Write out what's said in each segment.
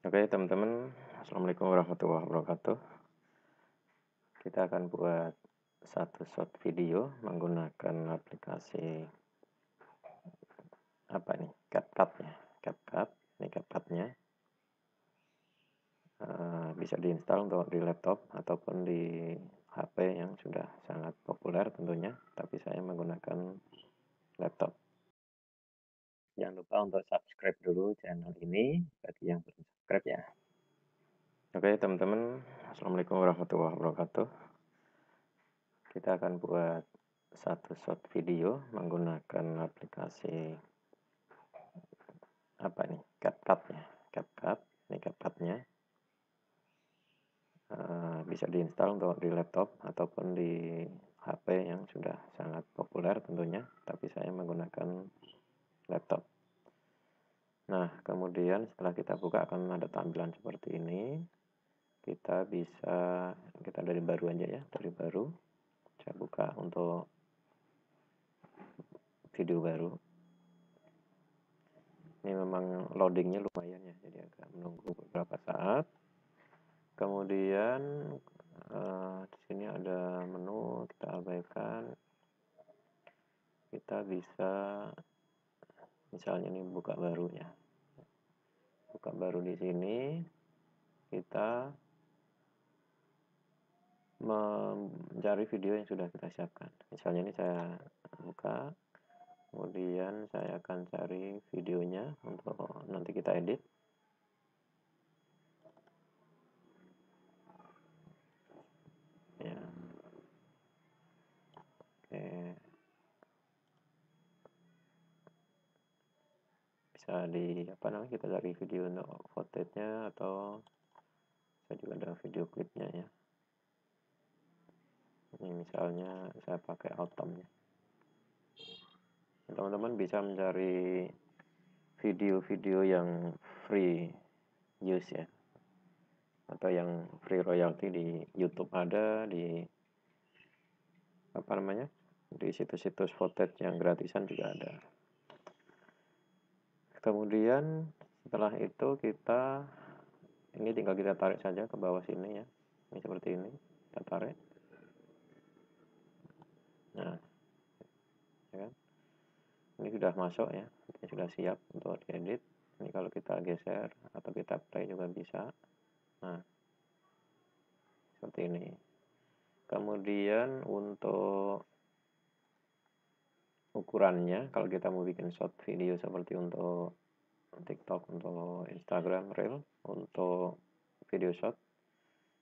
Oke teman-teman, Assalamualaikum warahmatullahi wabarakatuh. Kita akan buat satu short video menggunakan aplikasi apa nih? CapCut ya. CapCut, ini CapCut-nya. Bisa diinstal untuk di laptop ataupun di HP yang sudah sangat populer tentunya, tapi saya menggunakan laptop. Jangan lupa untuk subscribe dulu channel ini bagi yang belum subscribe ya. Oke teman-teman, Assalamualaikum warahmatullahi wabarakatuh. Kita akan buat satu short video menggunakan aplikasi apa nih? CapCut ya. CapCut, ini CapCut-nya. Bisa diinstal untuk di laptop ataupun di HP yang sudah sangat populer tentunya, tapi saya menggunakan laptop. Nah, kemudian setelah kita buka akan ada tampilan seperti ini. Kita dari baru aja ya, dari baru. Saya buka untuk video baru. Ini memang loadingnya lumayan ya, jadi agak menunggu beberapa saat. Kemudian di sini ada menu, kita abaikan. Kita bisa misalnya ini buka baru ya. Buka baru di sini kita mencari video yang sudah kita siapkan. Misalnya ini saya buka, kemudian saya akan cari videonya untuk nanti kita edit. Ya. Oke. Bisa kita cari video untuk footage-nya atau saya juga ada video klipnya ya. Ini misalnya saya pakai autumn ya. Teman-teman bisa mencari video-video yang free use ya, atau yang free royalty di YouTube ada, di di situs-situs footage yang gratisan juga ada. Kemudian setelah itu ini tinggal kita tarik saja ke bawah sini ya. Ini seperti ini, kita tarik. Nah, ya kan? Ini sudah masuk ya, ini sudah siap untuk diedit. Ini kalau kita geser atau kita play juga bisa. Nah, seperti ini. Kemudian untuk ukurannya, kalau kita mau bikin short video seperti untuk TikTok, untuk Instagram Reel, untuk video short,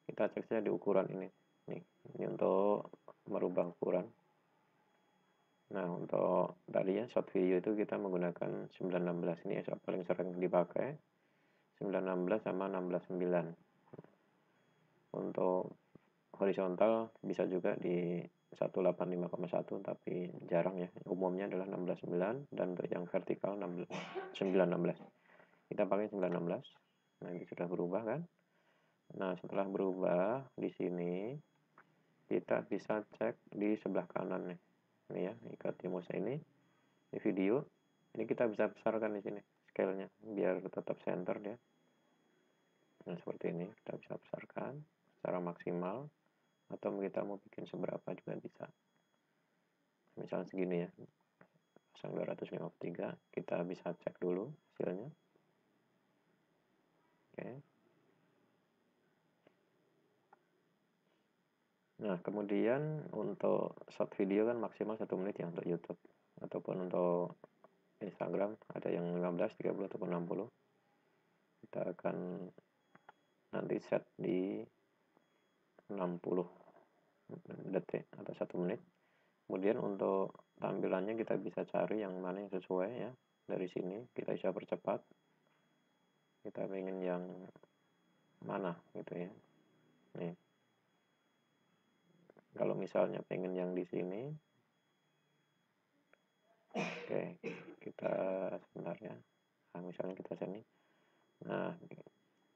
kita cek saja di ukuran ini. Ini untuk merubah ukuran. Nah, untuk tadi ya short video itu kita menggunakan 916, ini yang paling sering dipakai. 916 sama 169. Untuk horizontal bisa juga di 185,1, tapi jarang ya. Umumnya adalah 169 dan untuk yang vertikal 916. Kita pakai 916. Nah, ini sudah berubah kan? Nah, setelah berubah di sini kita bisa cek di sebelah kanan nih. Ini ya, ikat timusnya ini. Di video ini kita bisa besarkan di sini scale-nya biar tetap center dia. Nah, seperti ini kita bisa besarkan secara maksimal, atau kita mau bikin seberapa juga bisa. Misalnya segini ya, pasang 253, kita bisa cek dulu hasilnya. Oke. Nah, kemudian untuk short video kan maksimal 1 menit ya untuk YouTube, ataupun untuk Instagram ada yang 15, 30, ataupun 60. Kita akan nanti set di 60 detik atau 1 menit. Kemudian untuk tampilannya kita bisa cari yang mana yang sesuai ya. Dari sini kita bisa percepat. Kita ingin yang mana gitu ya. Nih. Kalau misalnya pengen yang di sini, oke, kita sebentar ya. Nah, misalnya kita sini. Nah,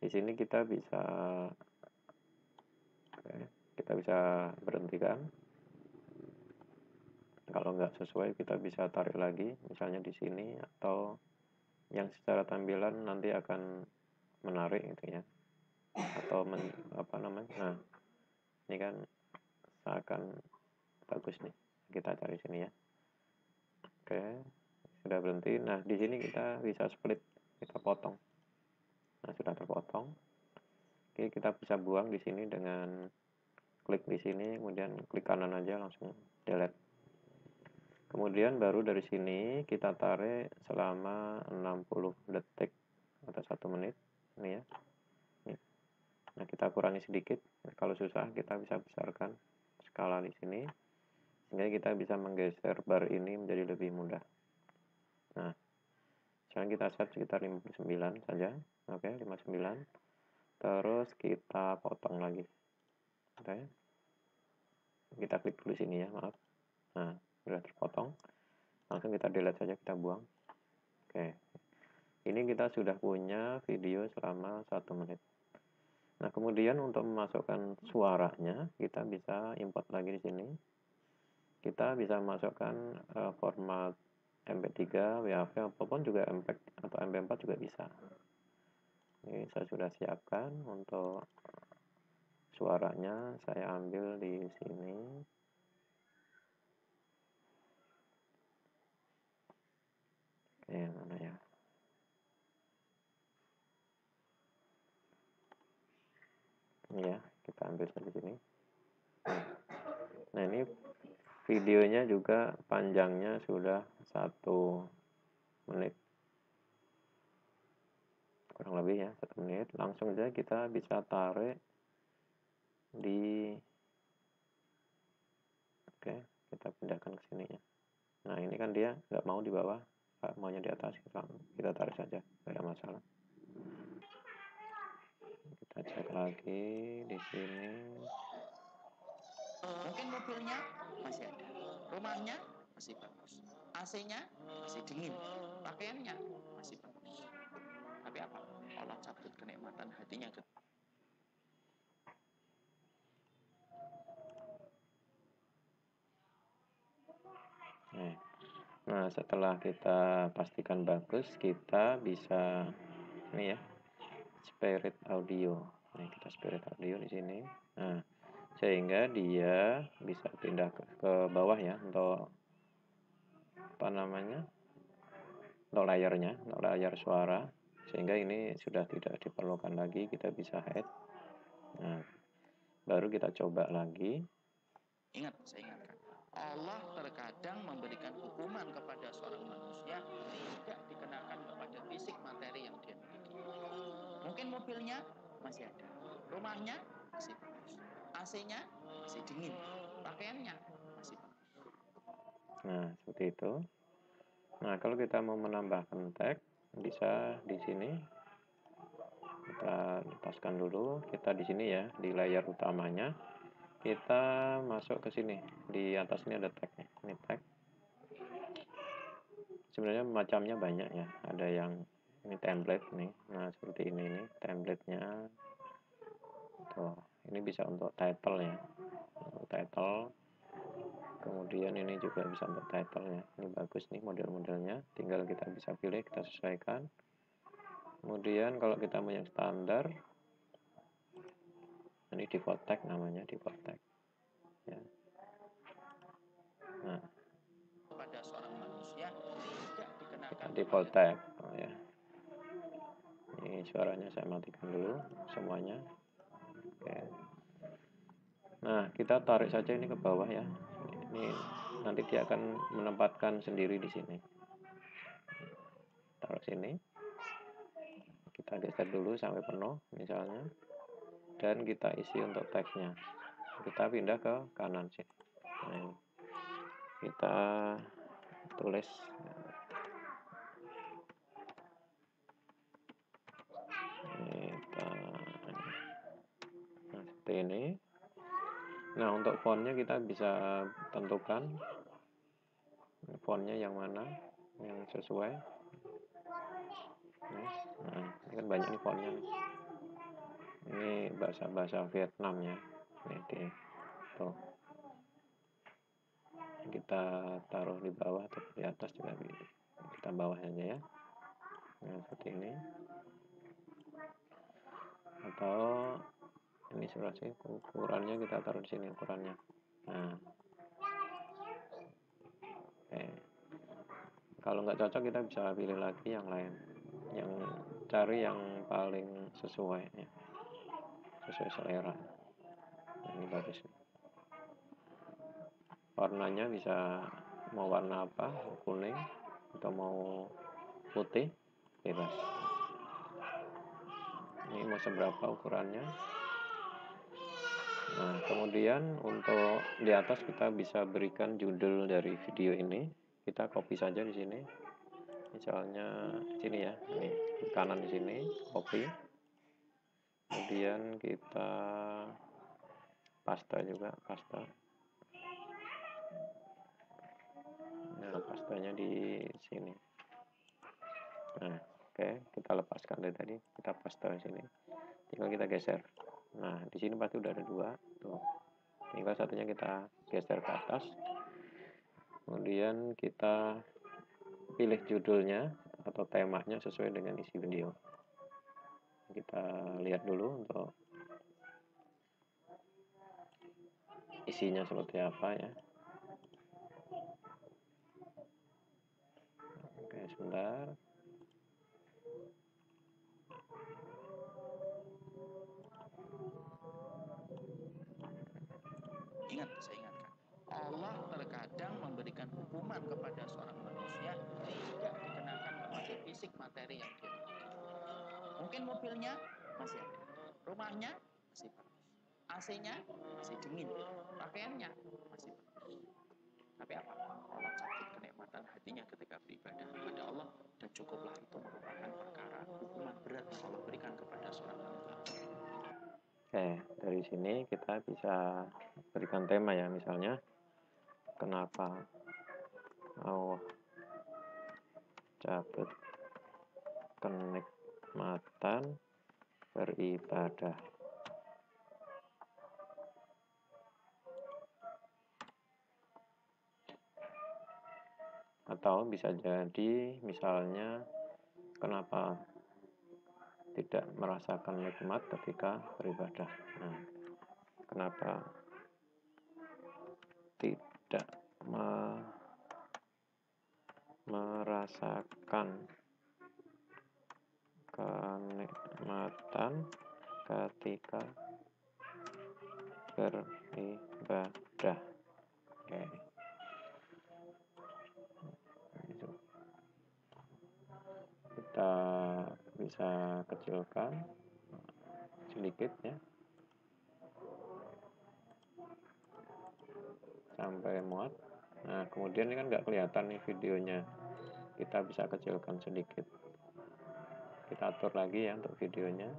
di sini kita bisa berhentikan. Kalau nggak sesuai kita bisa tarik lagi, misalnya di sini, atau yang secara tampilan nanti akan menarik gitu ya, atau apa namanya, nah ini kan seakan bagus nih, kita cari sini ya. Oke, sudah berhenti. Nah di sini kita bisa split, kita potong. Nah sudah terpotong. Oke, kita bisa buang di sini dengan klik di sini, kemudian klik kanan aja langsung delete. Kemudian baru dari sini kita tarik selama 60 detik atau 1 menit ini ya. Nah, kita kurangi sedikit. Kalau susah kita bisa besarkan skala di sini sehingga kita bisa menggeser bar ini menjadi lebih mudah. Nah, sekarang kita set sekitar 59 saja. Oke, 59. Terus kita potong lagi. Oke. Kita klik dulu sini ya, maaf. Nah, sudah terpotong. Langsung kita delete saja, kita buang. Oke. Ini kita sudah punya video selama 1 menit. Nah, kemudian untuk memasukkan suaranya, kita bisa import lagi di sini. Kita bisa masukkan format MP3, WAV, apapun juga MPEG atau MP4 juga bisa. Ini saya sudah siapkan untuk suaranya, saya ambil di sini. Oke, mana ya? Ini ya, kita ambil di sini. Nah, ini videonya juga panjangnya sudah 1 menit. Kurang lebih ya, 1 menit. Langsung saja kita bisa tarik di, oke, kita pindahkan ke sini ya. Nah, ini kan dia nggak mau di bawah, maunya di atas, kita tarik saja, nggak ada masalah. Kita cek lagi di sini. Mungkin mobilnya masih ada, rumahnya masih bagus, AC-nya masih dingin, pakaiannya masih bagus. Tapi apa? Allah cabut kenikmatan hatinya. Nah, setelah kita pastikan bagus, kita bisa ini ya, spirit audio. Nih, kita spirit audio di sini. Nah, sehingga dia bisa pindah ke bawah ya untuk apa namanya? Untuk layarnya, untuk layar suara. Sehingga ini sudah tidak diperlukan lagi, kita bisa hide. Nah, baru kita coba lagi. Ingat, saya ingatkan, Allah terkadang memberikan hukuman kepada seorang manusia tidak dikenakan kepada fisik materi yang dia miliki. Mungkin mobilnya masih ada, rumahnya masih bagus, AC-nya masih dingin, pakaiannya masih bagus. Nah, seperti itu. Nah, kalau kita mau menambahkan teks, bisa di sini. Kita lepaskan dulu. Kita di sini ya, di layar utamanya. Kita masuk ke sini. Di atas ini ada tag. Ini tag. Sebenarnya macamnya banyak ya. Ada yang ini template nih. Nah, seperti ini nih template-nya. Tuh, ini bisa untuk title ya. Untuk title. Kemudian ini juga bisa untuk title ya. Ini bagus nih model-modelnya. Tinggal kita bisa pilih, kita sesuaikan. Kemudian kalau kita mau yang standar, ini default tag namanya, default tag. Ya. Nah, Pada seorang manusia tidak dikenakan default tag. Oh, ya. Ini suaranya saya matikan dulu semuanya. Oke. Nah, kita tarik saja ini ke bawah ya. Ini nanti dia akan menempatkan sendiri di sini. Taruh sini. Kita geser dulu sampai penuh misalnya. Dan kita isi untuk teksnya. Kita pindah ke kanan sini. Nah, ini. Kita tulis. Nah, seperti ini. Nah, untuk fontnya kita bisa tentukan fontnya yang mana yang sesuai. Nah, ini kan banyak nih fontnya. Ini bahasa Vietnam ya. Ini tuh. Kita taruh di bawah atau di atas juga kita bawah aja ya. Nah, seperti ini. atau ini sudah sih ukurannya kita taruh di sini ukurannya. Nah, oke. Kalau nggak cocok kita bisa pilih lagi yang lain, yang cari yang paling sesuai ya, sesuai selera. Nah, ini bagus nih. Warnanya bisa mau warna apa, kuning atau mau putih, bebas. Ini mau seberapa ukurannya. Nah, kemudian untuk di atas kita bisa berikan judul dari video ini. Kita copy saja di sini. Misalnya sini ya, ini di kanan di sini, copy. Kemudian kita paste juga, paste. Nah, pastanya di sini. Nah, oke, kita lepaskan dari tadi, kita paste di sini. Tinggal kita geser. Nah, di sini pasti udah ada dua, tuh. Tinggal satunya kita geser ke atas. Kemudian kita pilih judulnya atau temanya sesuai dengan isi video. Kita lihat dulu untuk isinya seperti apa ya. Oke, sebentar. Ingat, saya ingatkan, Allah terkadang memberikan hukuman kepada seorang manusia tidak dikenakan kepada fisik materi yang dia miliki. Mungkin mobilnya masih ada, rumahnya masih bagus, AC-nya masih dingin, pakaiannya masih bagus. Tapi apa? Allah cabut kenikmatan hatinya ketika beribadah kepada Allah, dan cukuplah itu merupakan perkara hukuman berat yang Allah berikan kepada seorang manusia. Oke, dari sini kita bisa berikan tema ya, misalnya kenapa Allah cabut kenikmatan beribadah. Atau bisa jadi misalnya kenapa tidak merasakan nikmat ketika beribadah. Nah, kenapa tidak merasakan kenikmatan ketika beribadah. Oke. Kita bisa kecilkan sedikit ya, sampai muat. Nah, kemudian ini kan nggak kelihatan nih videonya, kita bisa kecilkan sedikit, kita atur lagi ya untuk videonya.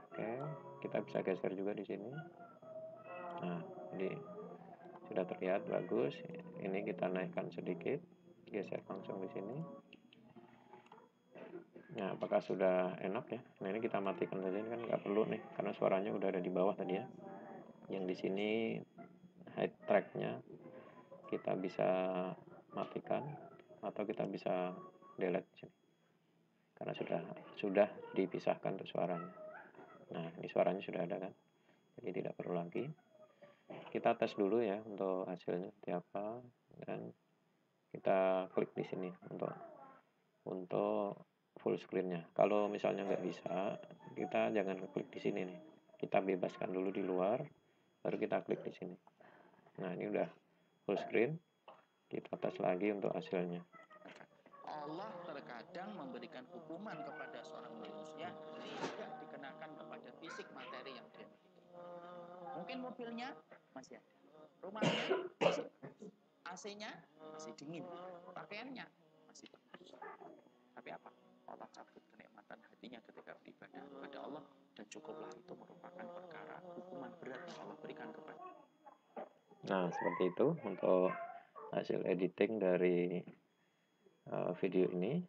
Oke, kita bisa geser juga di sini. Nah, ini sudah terlihat bagus. Ini kita naikkan sedikit, geser langsung di sini. Nah, apakah sudah enak ya? Nah, ini kita matikan saja, ini kan nggak perlu nih, karena suaranya udah ada di bawah tadi ya. Yang di sini high tracknya kita bisa matikan atau kita bisa delete sini, karena sudah dipisahkan untuk suaranya. Nah, ini suaranya sudah ada kan, jadi tidak perlu lagi. Kita tes dulu ya untuk hasilnya seperti apa, dan kita klik di sini untuk full screennya. Kalau misalnya nggak bisa, kita jangan klik di sini nih, kita bebaskan dulu di luar, baru kita klik di sini. Nah, ini udah full screen, kita tes lagi untuk hasilnya. Allah terkadang memberikan hukuman kepada seorang manusia tidak dikenakan kepada fisik materi yang dia miliki. Mungkin mobilnya masih ada, rumahnya masih bagus, AC-nya masih dingin, pakaiannya masih bagus. Tapi apa? Allah cabut kenikmatan hatinya ketika beribadah kepada Allah, dan cukuplah itu merupakan perkara hukuman berat yang Allah berikan kepada. Nah, seperti itu untuk hasil editing dari video ini.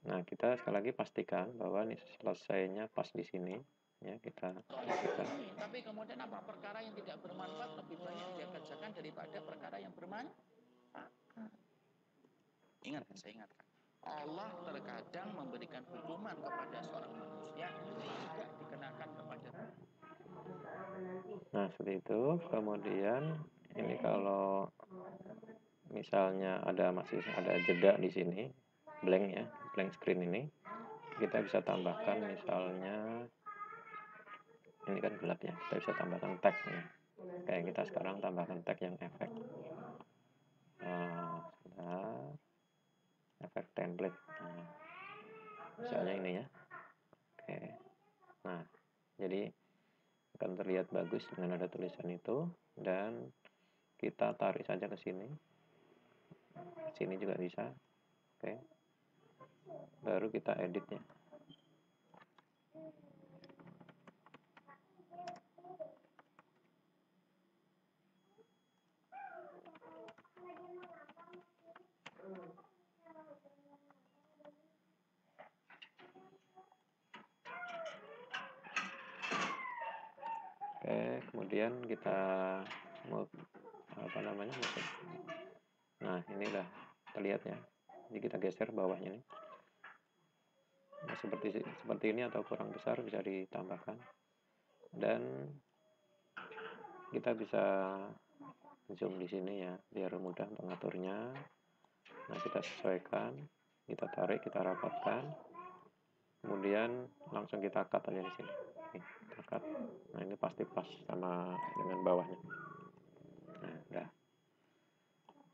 Nah, kita sekali lagi pastikan bahwa ini selesainya pas di sini ya, kita pastikan. Tapi kemudian apa? Perkara yang tidak bermanfaat lebih banyak dia kerjakan daripada perkara yang bermanfaat. Ingat, saya ingatkan, Allah terkadang memberikan hukuman kepada seorang manusia manusia tidak dikenakan kepada. Nah, seperti itu. Kemudian ini kalau misalnya masih ada jeda di sini, blank ya, blank screen ini, kita bisa tambahkan misalnya ini kan gelap ya, kita bisa tambahkan tag ya. Kayak kita sekarang tambahkan tag yang efek. Efek template. Nah, misalnya ini ya. Oke. Nah, jadi akan terlihat bagus dengan ada tulisan itu, dan kita tarik saja ke sini. Sini juga bisa. Oke. Baru kita editnya. Oke, kemudian kita mau masuk. Nah, inilah terlihat ya. Jadi kita geser bawahnya nih. Nah, seperti ini atau kurang besar bisa ditambahkan. Dan kita bisa zoom di sini ya, biar mudah mengaturnya. Nah, kita sesuaikan, kita tarik, kita rapatkan. Kemudian langsung kita cut aja di sini. Kita cut. Nah, ini pasti pas sama dengan bawahnya. Nah, udah.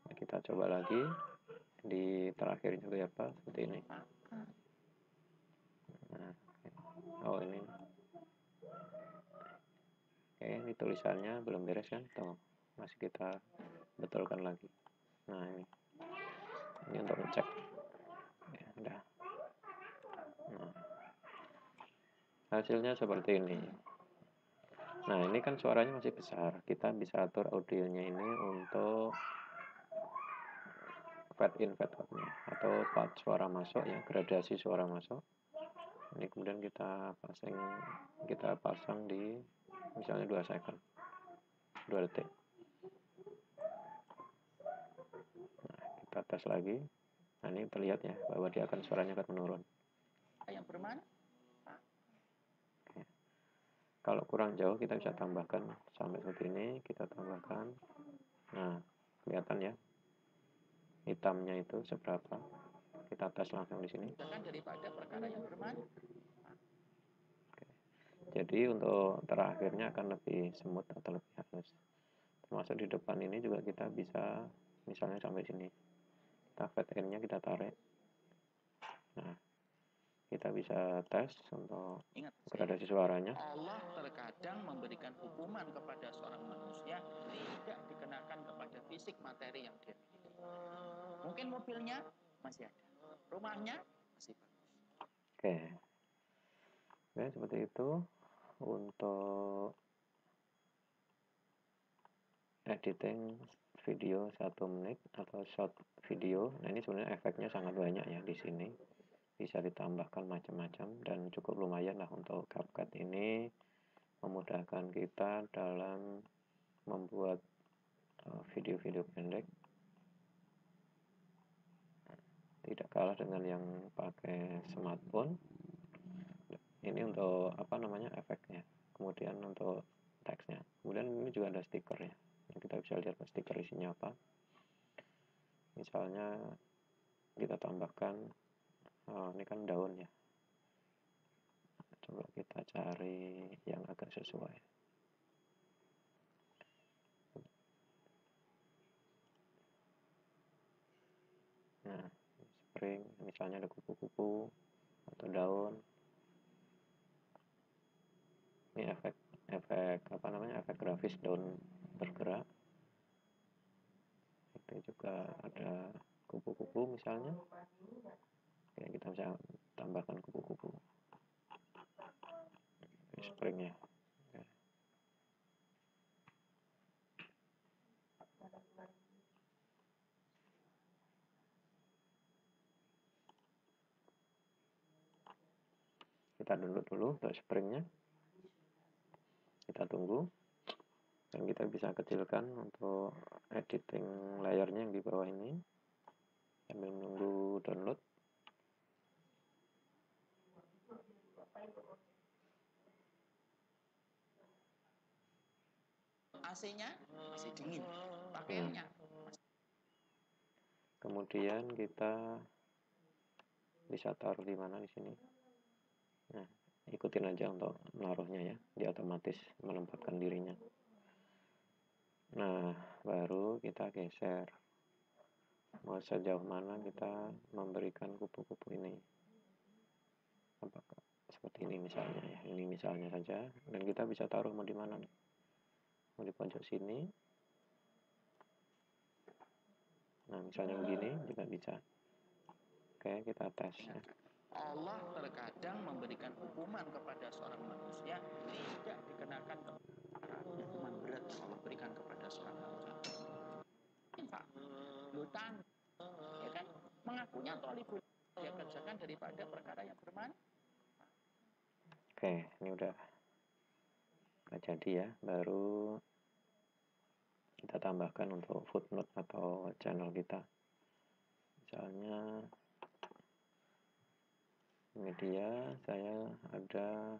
Nah, kita coba lagi di terakhir juga ya Pak, seperti ini. Nah, oh ini. Oke, ini tulisannya belum beres kan? Tuh, masih kita betulkan lagi. Nah, ini untuk ngecek. Ya, udah. Nah, hasilnya seperti ini. Nah, ini kan suaranya masih besar. Kita bisa atur audionya ini untuk fade in, fade out-nya, atau suara masuk ya, gradasi suara masuk. Ini kemudian kita pasang di misalnya 2 second, 2 detik. Nah, kita tes lagi. Nah, ini terlihat ya bahwa suaranya akan menurun. Yang bermanfaat. Kalau kurang jauh kita bisa tambahkan sampai seperti ini, kita tambahkan. Nah, kelihatan ya hitamnya itu seberapa. Kita tes langsung di sini. Daripada perkara yang bermanfaat. Jadi untuk terakhirnya akan lebih smooth atau lebih halus. Termasuk di depan ini juga kita bisa misalnya sampai sini. Kita fade in-nya kita tarik. Nah, kita bisa tes untuk gradasi suaranya. Allah terkadang memberikan hukuman kepada seorang manusia tidak dikenakan kepada fisik materi yang dia miliki. Mungkin mobilnya masih ada, rumahnya masih bagus. Oke. Oke, seperti itu untuk editing video 1 menit atau short video. Nah, ini sebenarnya efeknya sangat banyak ya di sini. Bisa ditambahkan macam-macam dan cukup lumayan lah untuk CapCut ini memudahkan kita dalam membuat video-video pendek. Tidak kalah dengan yang pakai smartphone. Ini untuk efeknya. Kemudian untuk teksnya. Kemudian ini juga ada stiker ya. Kita bisa lihat stiker isinya apa. Misalnya kita tambahkan ini kan daun ya. Coba kita cari yang agak sesuai. Nah, spring misalnya ada kupu-kupu atau daun. Ini efek grafis daun bergerak. Itu juga ada kupu-kupu misalnya. Oke, kita bisa tambahkan kupu-kupu. Springnya. Oke. Kita download dulu untuk springnya. Kita tunggu. Dan kita bisa kecilkan untuk editing layarnya yang di bawah ini sambil menunggu download. AC-nya masih dingin, pakaiannya. Kemudian kita bisa taruh di mana di sini. Nah, ikutin aja untuk naruhnya ya, dia otomatis menempatkan dirinya. Nah, baru kita geser. Mau sejauh mana kita memberikan kupu-kupu ini. Apakah seperti ini misalnya ya, ini misalnya saja, dan kita bisa taruh mau di mana nih. Mau di pojok sini. Nah, misalnya begini juga bisa. Oke, kita tes ya. Allah terkadang memberikan hukuman kepada seorang manusia tidak dikenakan hukuman berat yang Allah berikan kepada seorang manusia. Pak, lutan, ya kan? Mengakunya tolibul dia kerjakan daripada perkara yang bermanfaat. Oke, ini udah jadi ya. Baru kita tambahkan untuk footnote atau channel kita. Misalnya media saya ada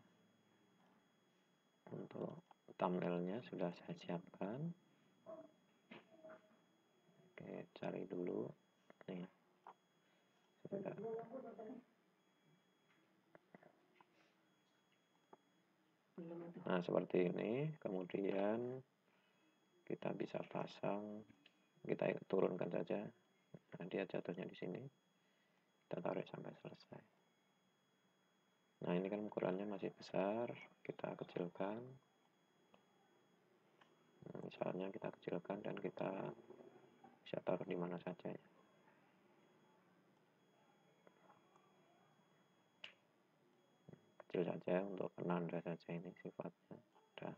untuk thumbnailnya sudah saya siapkan. Oke, cari dulu nih. Sudah. Nah, seperti ini. Kemudian kita bisa pasang, kita turunkan saja. Nah, dia jatuhnya di sini. Kita tarik sampai selesai. Nah, ini kan ukurannya masih besar, kita kecilkan. Nah, misalnya kita kecilkan dan kita bisa taruh di mana saja ya. Kecil saja untuk penanda saja ini sifatnya. Udah.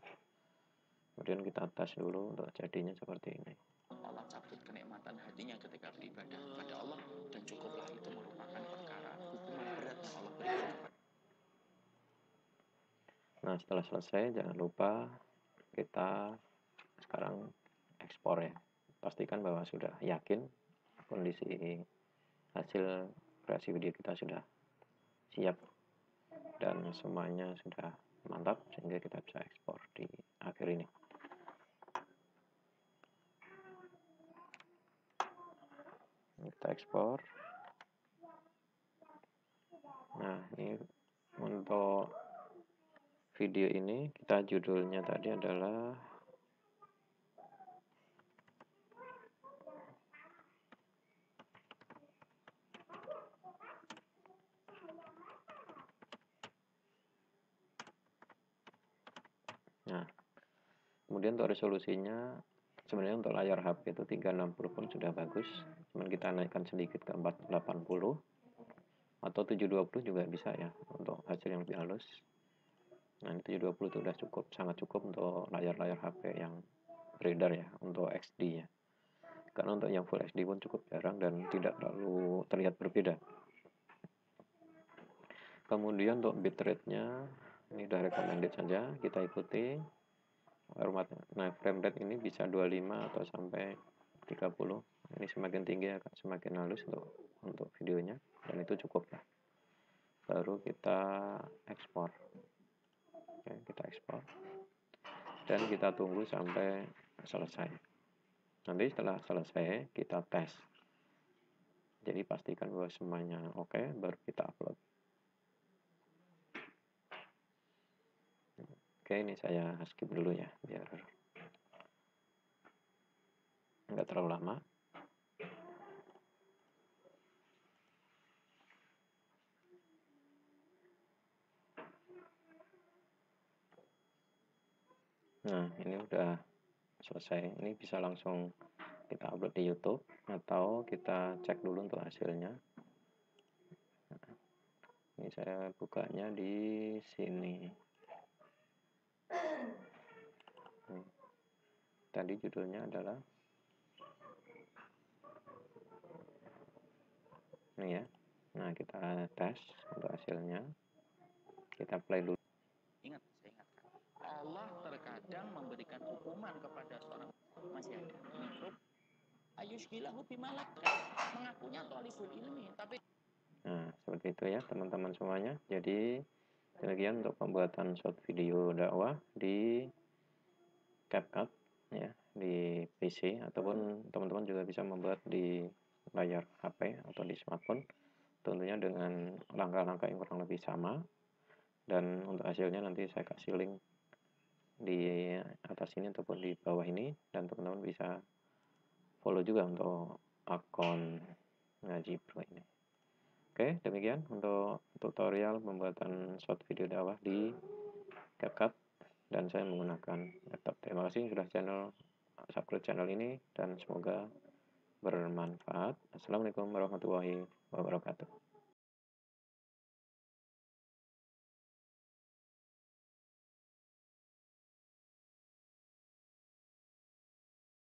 Kemudian kita tes dulu untuk jadinya seperti ini. Allah cabut kenikmatan hatinya ketika beribadah kepada Allah, dan cukuplah itu merupakan perkara hukuman berat yang Allah berikan. Nah, setelah selesai jangan lupa kita sekarang ekspor ya. Pastikan bahwa sudah yakin kondisi hasil kreasi video kita sudah siap dan semuanya sudah mantap sehingga kita bisa ekspor di akhir ini. Kita ekspor. Nah, ini untuk video ini kita judulnya tadi adalah nah, kemudian untuk resolusinya sebenarnya untuk layar HP itu 360 pun sudah bagus, cuman kita naikkan sedikit ke 480 atau 720 juga bisa ya untuk hasil yang lebih halus. Nah, ini 720 itu udah cukup, sangat cukup untuk layar-layar HP yang beredar ya, untuk XD ya. Karena untuk yang Full HD pun cukup jarang dan tidak terlalu terlihat berbeda. Kemudian untuk bitrate-nya ini udah recommended saja, kita ikuti formatnya. Nah, frame rate ini bisa 25 atau sampai 30. Ini semakin tinggi akan semakin halus untuk videonya dan itu cukup lah. Baru kita ekspor. Oke, kita ekspor. Dan kita tunggu sampai selesai. Nanti setelah selesai kita tes. Jadi pastikan bahwa semuanya oke, baru kita upload. Oke, ini saya skip dulu ya, biar nggak terlalu lama. Nah, ini udah selesai. Ini bisa langsung kita upload di YouTube atau kita cek dulu untuk hasilnya. Ini saya bukanya di sini. Tadi judulnya adalah ini ya. Nah, kita tes untuk hasilnya. Kita play dulu. Ingat, saya ingatkan, Allah terkadang memberikan hukuman kepada seorang masih ada grup ayushkilahu bimalak, mengakunya tolibul ilmi, tapi Nah, seperti itu ya teman-teman semuanya. Jadi Demikian untuk pembuatan short video dakwah di CapCut ya, di PC, ataupun teman-teman juga bisa membuat di layar HP atau di smartphone, tentunya dengan langkah-langkah yang kurang lebih sama. Dan untuk hasilnya nanti saya kasih link di atas ini ataupun di bawah ini, dan teman-teman bisa follow juga untuk akun Ngaji Pro ini. Oke, demikian untuk tutorial pembuatan short video dakwah di CapCut dan saya menggunakan laptop. Terima kasih sudah subscribe channel ini dan semoga bermanfaat. Assalamualaikum warahmatullahi wabarakatuh.